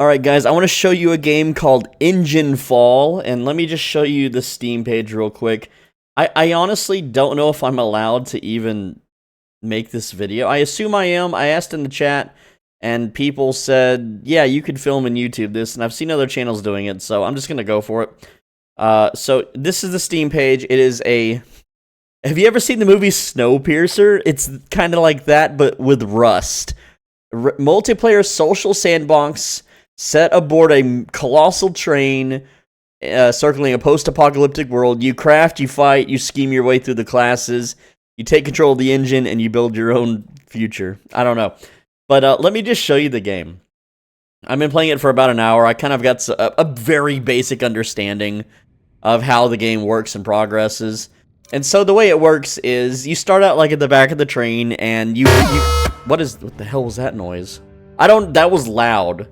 Alright guys, I want to show you a game called Enginefall, and let me just show you the Steam page real quick. I honestly don't know if I'm allowed to even make this video. I assume I am. I asked in the chat, and people said, yeah, you could film and YouTube this, and I've seen other channels doing it, so I'm just going to go for it. So this is the Steam page. It is a... Have you ever seen the movie Snowpiercer? It's kind of like that, but with Rust. Multiplayer social sandbox set aboard a colossal train circling a post-apocalyptic world. You craft, you fight, you scheme your way through the classes, you take control of the engine, and you build your own future. I don't know. But let me just show you the game. I've been playing it for about an hour. I kind of got a very basic understanding of how the game works and progresses. And so the way it works is you start out like at the back of the train, and what the hell was that noise? That was loud.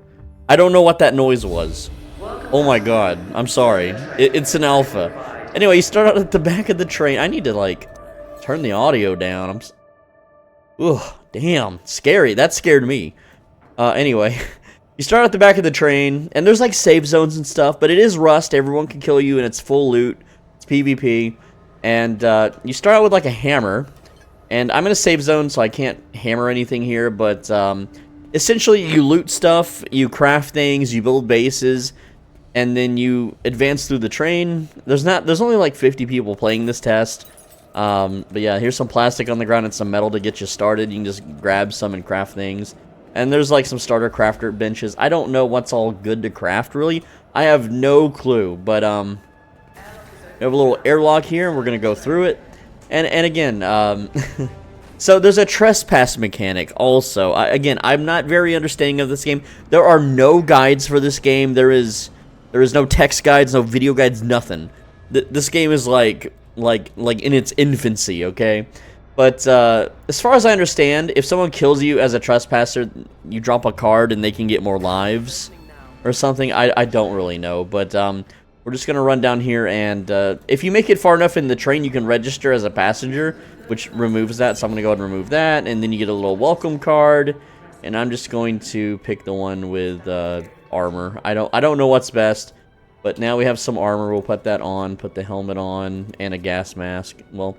I don't know what that noise was. Oh my god, I'm sorry. It's an alpha. Anyway, you start out at the back of the train. I need to, like, turn the audio down. Ugh, damn, scary. That scared me. Anyway, you start at the back of the train, and there's, like, save zones and stuff, but it is Rust. Everyone can kill you, and it's full loot. It's PvP. And, you start out with, like, a hammer. And I'm in a save zone, so I can't hammer anything here, but, essentially, you loot stuff, you craft things, you build bases, and then you advance through the train. There's only like 50 people playing this test. But yeah, here's some plastic on the ground and some metal to get you started. You can just grab some and craft things. And there's like some starter crafter benches. I don't know what's all good to craft, really. I have no clue, but, we have a little airlock here, and we're gonna go through it. And again, so there's a trespass mechanic also. Again, I'm not very understanding of this game. There are no guides for this game. There is no text guides, no video guides, nothing. This game is like in its infancy, okay? But as far as I understand, if someone kills you as a trespasser, you drop a card and they can get more lives or something. I don't really know, but we're just gonna run down here, and if you make it far enough in the train, you can register as a passenger, which removes that. So I'm gonna go ahead and remove that, and then you get a little welcome card. And I'm just going to pick the one with armor. I don't know what's best, but now we have some armor. We'll put that on, put the helmet on, and a gas mask. Well,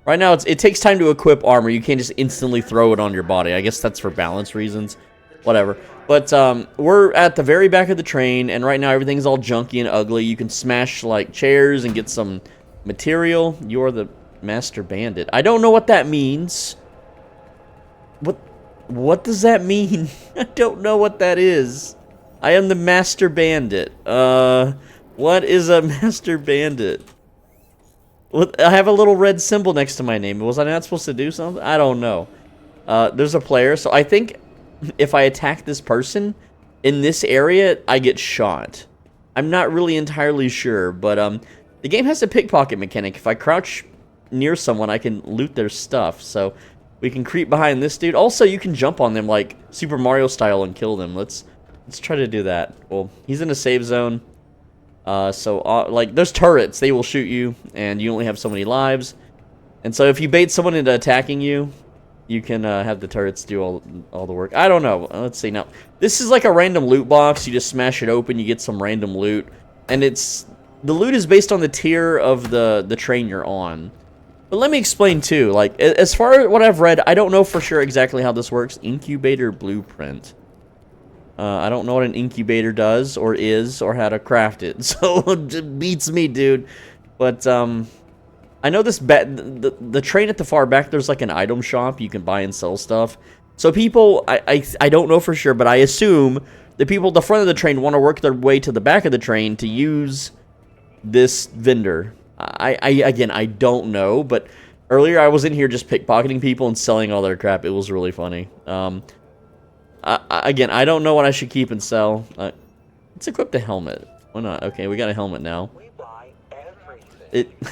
right now it takes time to equip armor. You can't just instantly throw it on your body. I guess that's for balance reasons. Whatever. But we're at the very back of the train, and right now everything's all junky and ugly. You can smash like chairs and get some material. You're the master bandit. I don't know what that means. What does that mean? I don't know what that is. I am the master bandit. What is a master bandit? I have a little red symbol next to my name. Was I not supposed to do something? I don't know. There's a player, so I think if I attack this person in this area, I get shot. I'm not really entirely sure, but the game has a pickpocket mechanic. If I crouch near someone, I can loot their stuff, so we can creep behind this dude. Also, you can jump on them like Super Mario style and kill them. Let's try to do that. Well, he's in a save zone. Like, there's turrets. They will shoot you, and you only have so many lives. And so if you bait someone into attacking you, you can have the turrets do all the work. I don't know. Let's see. Now, this is like a random loot box. You just smash it open, you get some random loot. And the loot is based on the tier of the train you're on. But let me explain, too. Like, as far as what I've read, I don't know for sure exactly how this works. Incubator blueprint. I don't know what an incubator does, or is, or how to craft it. So, it beats me, dude. But, I know the train at the far back, there's like an item shop. You can buy and sell stuff. So people, I don't know for sure, but I assume the people at the front of the train want to work their way to the back of the train to use this vendor. Again, I don't know, but earlier I was in here just pickpocketing people and selling all their crap. It was really funny. Again, I don't know what I should keep and sell. Let's equip the helmet. Why not? Okay, we got a helmet now.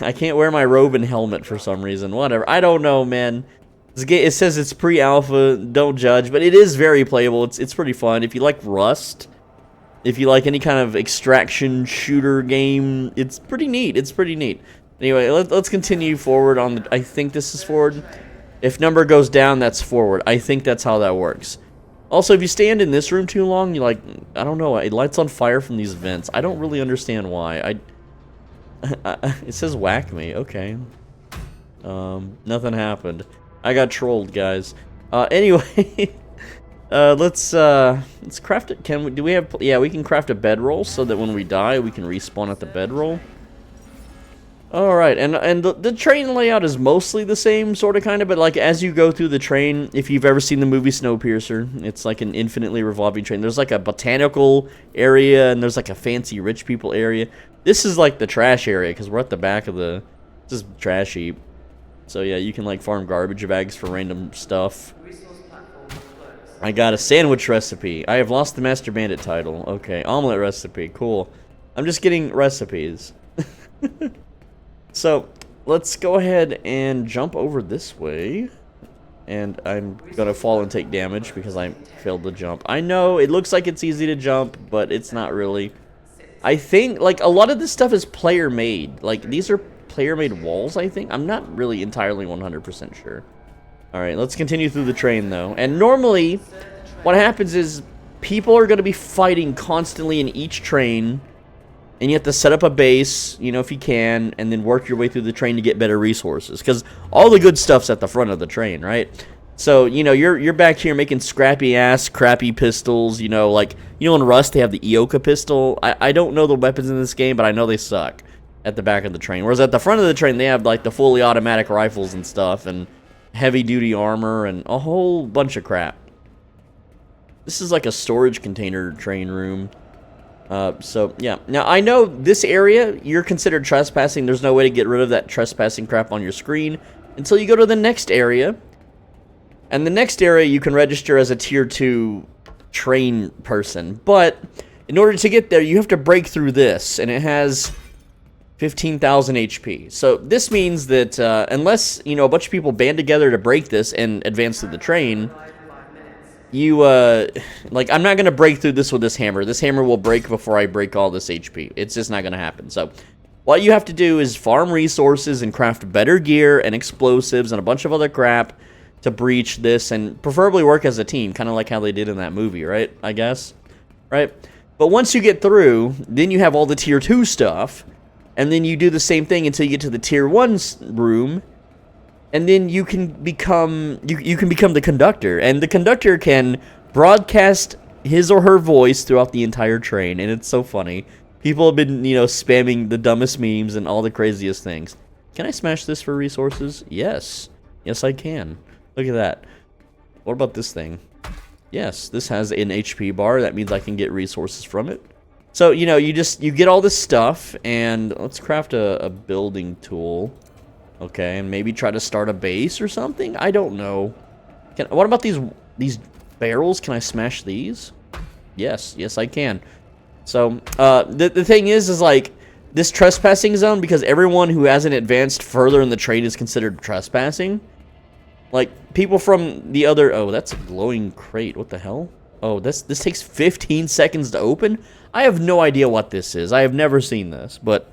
I can't wear my robe and helmet for some reason. Whatever. I don't know, man. It says it's pre-alpha. Don't judge, but it is very playable. It's pretty fun. If you like Rust, if you like any kind of extraction shooter game, it's pretty neat. It's pretty neat. Anyway, let's continue forward on I think this is forward. If number goes down, that's forward. I think that's how that works. Also, if you stand in this room too long, you like, I don't know, it lights on fire from these vents. I don't really understand why. It says whack me. Okay. Nothing happened. I got trolled, guys. Anyway, let's craft it. Do we have? Yeah, we can craft a bedroll so that when we die, we can respawn at the bedroll. All right, and the train layout is mostly the same, sort of, kind of, but like as you go through the train, if you've ever seen the movie Snowpiercer, it's like an infinitely revolving train. There's like a botanical area, and there's like a fancy rich people area. This is like the trash area because we're at the back of the just trash heap. So yeah, you can like farm garbage bags for random stuff. I got a sandwich recipe. I have lost the Master Bandit title. Okay, omelet recipe. Cool. I'm just getting recipes. So, let's go ahead and jump over this way. And I'm gonna fall and take damage because I failed to jump. I know, it looks like it's easy to jump, but it's not really. I think, like, a lot of this stuff is player-made. Like, these are player-made walls, I think. I'm not really entirely 100% sure. Alright, let's continue through the train, though. And normally, what happens is, people are gonna be fighting constantly in each train. And you have to set up a base, you know, if you can, and then work your way through the train to get better resources. Because all the good stuff's at the front of the train, right? So, you know, you're back here making scrappy-ass, crappy pistols, you know, like, you know in Rust they have the Ioka pistol? I don't know the weapons in this game, but I know they suck at the back of the train. Whereas at the front of the train, they have, like, the fully automatic rifles and stuff, and heavy-duty armor, and a whole bunch of crap. This is like a storage container train room. So, yeah. Now, I know this area, you're considered trespassing. There's no way to get rid of that trespassing crap on your screen until you go to the next area. And the next area, you can register as a Tier 2 train person. But, in order to get there, you have to break through this. And it has 15,000 HP. So, this means that, unless, you know, a bunch of people band together to break this and advance through the train, you, like, I'm not going to break through this with this hammer. This hammer will break before I break all this HP. It's just not going to happen. So, what you have to do is farm resources and craft better gear and explosives and a bunch of other crap to breach this, and preferably work as a team, kind of like how they did in that movie, right? I guess, right? But once you get through, then you have all the Tier 2 stuff, and then you do the same thing until you get to the Tier 1 room. And then you can become you can become the conductor, and the conductor can broadcast his or her voice throughout the entire train, and it's so funny. People have been, you know, spamming the dumbest memes and all the craziest things. Can I smash this for resources? Yes. Yes, I can. Look at that. What about this thing? Yes, this has an HP bar. That means I can get resources from it. So, you know, you get all this stuff, and let's craft a building tool. Okay, and maybe try to start a base or something? I don't know. What about these barrels? Can I smash these? Yes, yes I can. So, the thing is like, this trespassing zone, because everyone who hasn't advanced further in the train is considered trespassing. Like, people from the other... Oh, that's a glowing crate. What the hell? Oh, this takes 15 seconds to open? I have no idea what this is. I have never seen this, but...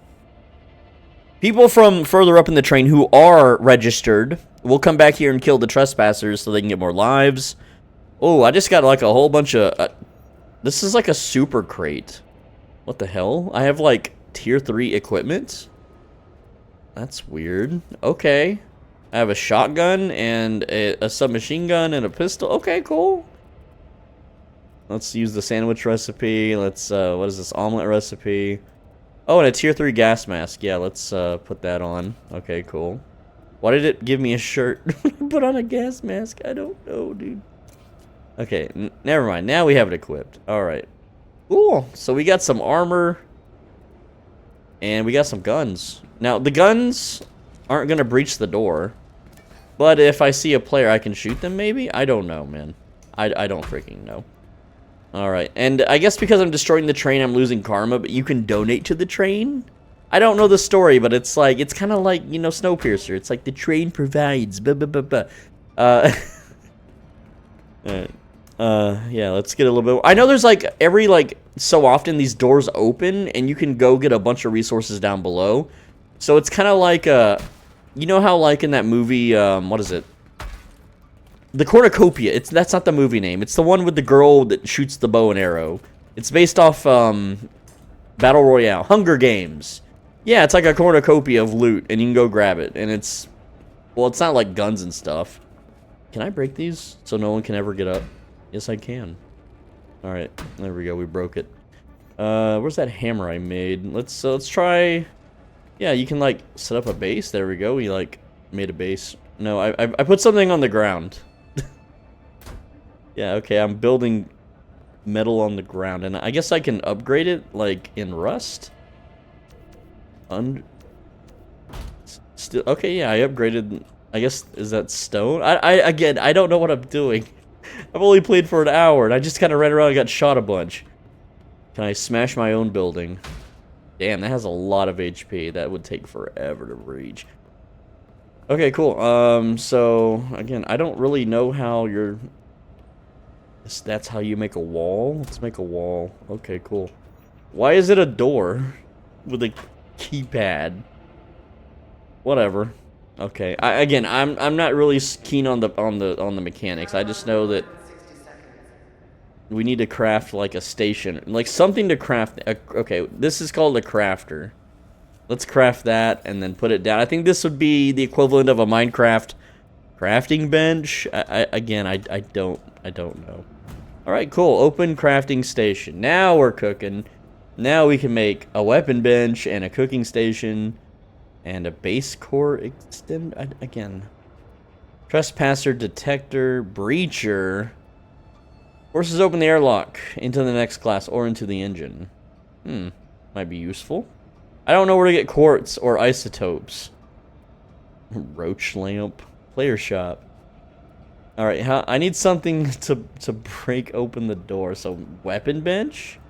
People from further up in the train who are registered will come back here and kill the trespassers so they can get more lives. Oh, I just got like a whole bunch of... this is like a super crate. What the hell? I have like Tier 3 equipment? That's weird. Okay. I have a shotgun and a submachine gun and a pistol. Okay, cool. Let's use the sandwich recipe. Let's, what is this? Omelet recipe. Oh, and a Tier 3 gas mask. Yeah, let's put that on. Okay, cool. Why did it give me a shirt? Put on a gas mask? I don't know, dude. Okay, never mind. Now we have it equipped. Alright. Cool. So we got some armor. And we got some guns. Now, the guns aren't going to breach the door. But if I see a player, I can shoot them, maybe? I don't know, man. I don't freaking know. Alright, and I guess because I'm destroying the train, I'm losing karma, but you can donate to the train? I don't know the story, but it's like, it's kind of like, you know, Snowpiercer. It's like the train provides, blah, blah, blah, blah. Yeah, let's get a little bit... I know there's like, every like, so often these doors open, and you can go get a bunch of resources down below. So it's kind of like, you know how like in that movie, what is it? The Cornucopia. That's not the movie name. It's the one with the girl that shoots the bow and arrow. It's based off Battle Royale, Hunger Games. Yeah, it's like a cornucopia of loot, and you can go grab it. And it's, well, it's not like guns and stuff. Can I break these so no one can ever get up? Yes, I can. All right, there we go. We broke it. Where's that hammer I made? Let's try. Yeah, you can like set up a base. There we go. We like made a base. No, I put something on the ground. Yeah, okay. I'm building metal on the ground, and I guess I can upgrade it like in Rust. Still okay. Yeah, I upgraded. I guess is that stone? Again, I don't know what I'm doing. I've only played for an hour, and I just kind of ran around and got shot a bunch. Can I smash my own building? Damn, that has a lot of HP. That would take forever to reach. Okay, cool. So, again, I don't really know how you're... That's how you make a wall? Let's make a wall. Okay, cool. Why is it a door with a keypad? Whatever. Okay. I'm not really keen on the mechanics. I just know that we need to craft like a station, like something to craft. Okay, this is called a crafter. Let's craft that and then put it down. I think this would be the equivalent of a Minecraft crafting bench. I don't know. All right, cool. Open crafting station. Now we're cooking. Now we can make a weapon bench and a cooking station and a base core extend. Again, trespasser detector, breacher. Forces open the airlock into the next class or into the engine. Might be useful. I don't know where to get quartz or isotopes. Roach lamp. Player shop. Alright, I need something to break open the door. So, weapon bench?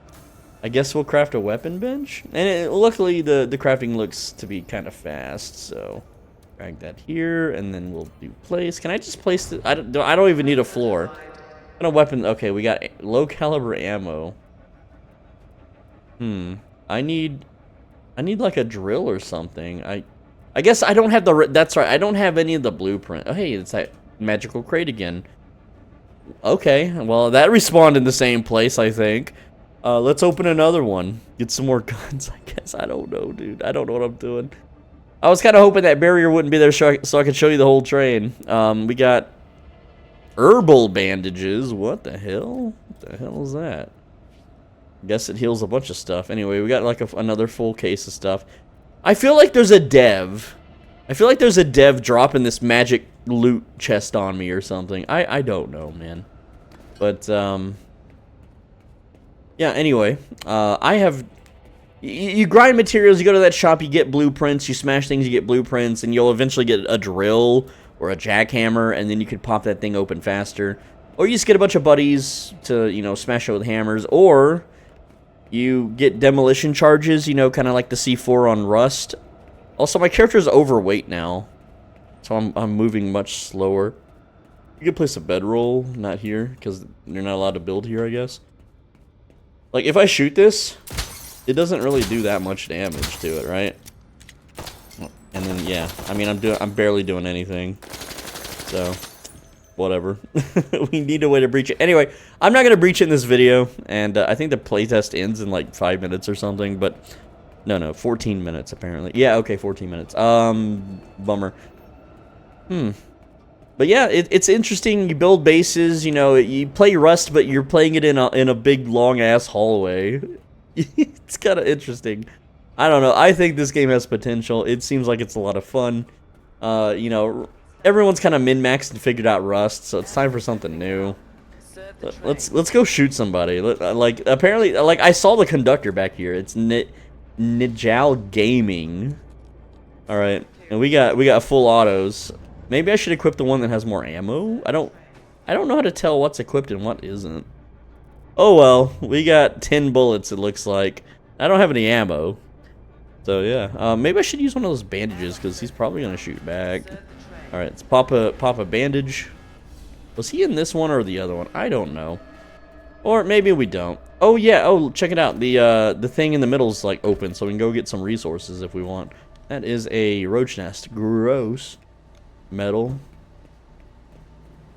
I guess we'll craft a weapon bench? And luckily, the crafting looks to be kind of fast, so... Drag that here, and then we'll do place. Can I just place the... I don't even need a floor. And a weapon... Okay, we got low caliber ammo. I need like a drill or something. I guess I don't have the... That's right, I don't have any of the blueprint. Oh, hey, it's that magical crate again. Okay, well, that respawned in the same place, I think. Let's open another one. Get some more guns, I guess. I don't know, dude. I don't know what I'm doing. I was kind of hoping that barrier wouldn't be there so I could show you the whole train. We got herbal bandages. What the hell? What the hell is that? I guess it heals a bunch of stuff. Anyway, we got like another full case of stuff. I feel like there's a dev. I feel like there's a dev dropping this magic loot chest on me or something. I don't know, man. But, yeah, anyway. I have... You grind materials, you go to that shop, you get blueprints, you smash things, you get blueprints, and you'll eventually get a drill or a jackhammer, and then you could pop that thing open faster. Or you just get a bunch of buddies to, you know, smash it with hammers, or you get demolition charges, you know, kind of like the C4 on Rust. Also, my character's overweight now, so I'm moving much slower. You could place a bedroll, not here, because you're not allowed to build here, I guess. Like, if I shoot this, it doesn't really do that much damage to it, right? And then, yeah, I mean, I'm barely doing anything, so whatever. We need a way to breach it. Anyway, I'm not gonna breach it in this video, and I think the playtest ends in like 5 minutes or something, but no, 14 minutes apparently. Yeah, okay, 14 minutes. Bummer. But yeah, it's interesting. You build bases, you know, you play Rust, but you're playing it in a big long ass hallway. It's kind of interesting. I don't know. I think this game has potential. It seems like it's a lot of fun. You know, everyone's kind of min-maxed and figured out Rust, so it's time for something new. Let's go shoot somebody. Like, apparently, like, I saw the conductor back here. It's Nijal Gaming. All right, and we got full autos. Maybe I should equip the one that has more ammo. I don't know how to tell what's equipped and what isn't. Oh well, we got 10 bullets. It looks like I don't have any ammo. So yeah, maybe I should use one of those bandages because he's probably gonna shoot back. All right, let's pop a bandage. Was he in this one or the other one? I don't know. Or maybe we don't. Oh yeah. Oh, check it out. The thing in the middle's like open, so we can go get some resources if we want. That is a roach nest. Gross. Metal.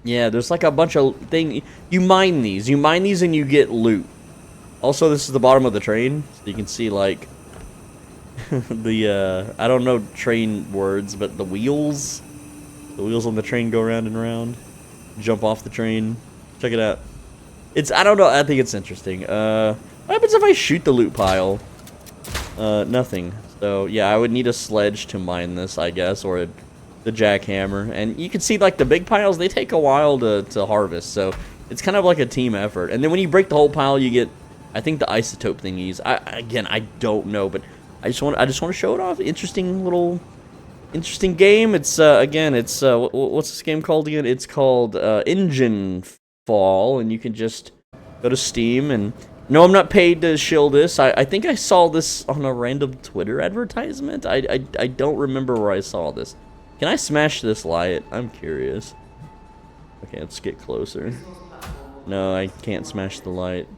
Yeah, there's like a bunch of you mine these and you get loot. Also, this is the bottom of the train, so you can see like the I don't know train words, but the wheels on the train go around and around. Jump off the train. Check it out. I don't know, I think it's interesting. What happens if I shoot the loot pile? Nothing. So, yeah, I would need a sledge to mine this, I guess, or the jackhammer. And you can see, like, the big piles, they take a while to harvest, so it's kind of like a team effort. And then when you break the whole pile, you get, I think, the isotope thingies. Again, I don't know, but I just want to show it off. Interesting game. It's, again, it's, what's this game called again? It's called, Enginefall, and you can just go to Steam and... No, I'm not paid to shill this. I think I saw this on a random Twitter advertisement. I don't remember where I saw this. Can I smash this light? I'm curious. Okay, let's get closer. No, I can't smash the light.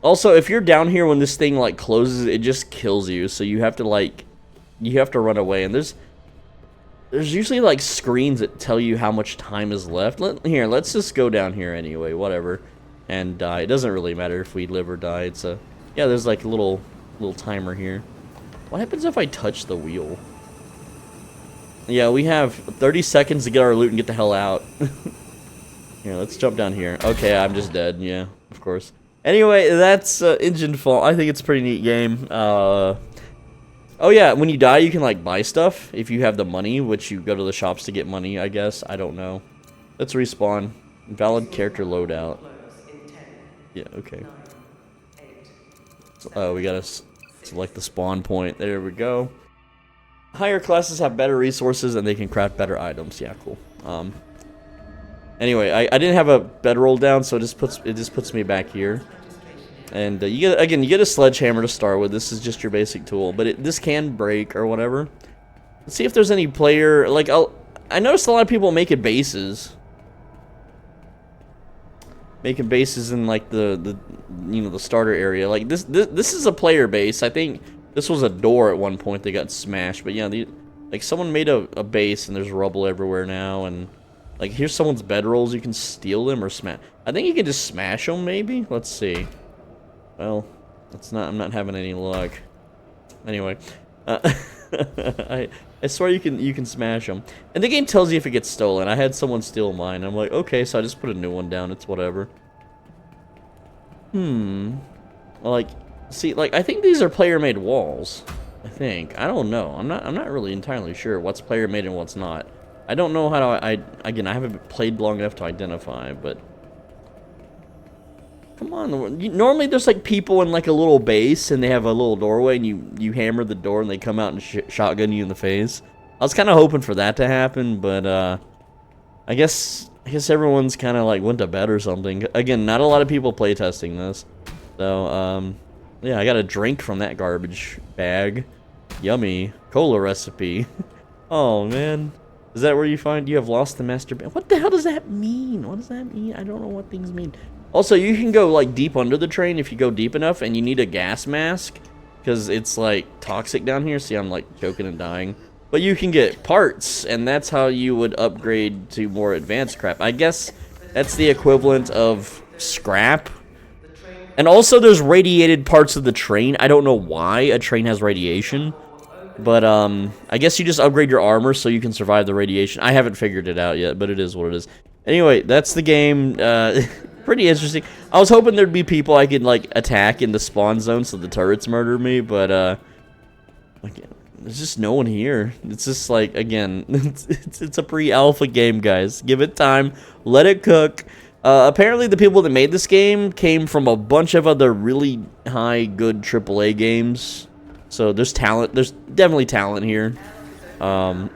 Also, if you're down here when this thing, like, closes, it just kills you. So you have to, like, run away. And there's usually, like, screens that tell you how much time is left. Here, let's just go down here anyway, whatever. And die. It doesn't really matter if we live or die. It's a... Yeah, there's like a little timer here. What happens if I touch the wheel? Yeah, we have 30 seconds to get our loot and get the hell out. Here, let's jump down here. Okay, I'm just dead. Yeah, of course. Anyway, that's Enginefall. I think it's a pretty neat game. Oh yeah, when you die, you can like buy stuff if you have the money, which you go to the shops to get money, I guess. I don't know. Let's respawn. Valid character loadout. Yeah, okay. We gotta select the spawn point. There we go. Higher classes have better resources and they can craft better items. Yeah, cool. Anyway, I didn't have a bedroll down, so it just puts me back here. And you get a sledgehammer to start with. This is just your basic tool, but this can break or whatever. Let's see if there's any player like I noticed a lot of people making bases. Making bases in like the starter area. Like this is a player base. I think this was a door at one point that got smashed. But yeah, like someone made a base and there's rubble everywhere now. And like here's someone's bedrolls. You can steal them or smash. I think you can just smash them maybe. Let's see. Well, I'm not having any luck. Anyway, I swear you can smash them. And the game tells you if it gets stolen. I had someone steal mine. I'm like, okay, so I just put a new one down. It's whatever. Like, see, like I think these are player-made walls. I think. I don't know. I'm not really entirely sure what's player-made and what's not. I don't know how to. Again, I haven't played long enough to identify, but. Come on, normally there's like people in like a little base and they have a little doorway and you hammer the door and they come out and shotgun you in the face. I was kind of hoping for that to happen, but I guess everyone's kind of like went to bed or something. Again, not a lot of people playtesting this. So, yeah, I got a drink from that garbage bag. Yummy. Cola recipe. Oh, man. Is that where you have lost the master band? What the hell does that mean? What does that mean? I don't know what things mean. Also, you can go, like, deep under the train if you go deep enough, and you need a gas mask, because it's, like, toxic down here. See, I'm, like, choking and dying. But you can get parts, and that's how you would upgrade to more advanced crap. I guess that's the equivalent of scrap. And also, there's radiated parts of the train. I don't know why a train has radiation. But, I guess you just upgrade your armor so you can survive the radiation. I haven't figured it out yet, but it is what it is. Anyway, that's the game. Pretty interesting. I was hoping there'd be people I could, like, attack in the spawn zone so the turrets murder me, but, like, there's just no one here. It's just, like, again, it's a pre-alpha game, guys. Give it time. Let it cook. Apparently the people that made this game came from a bunch of other really high, good AAA games. So there's talent. There's definitely talent here. Alright,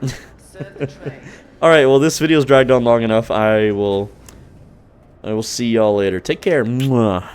well, this video's dragged on long enough. I will see y'all later. Take care. Mwah.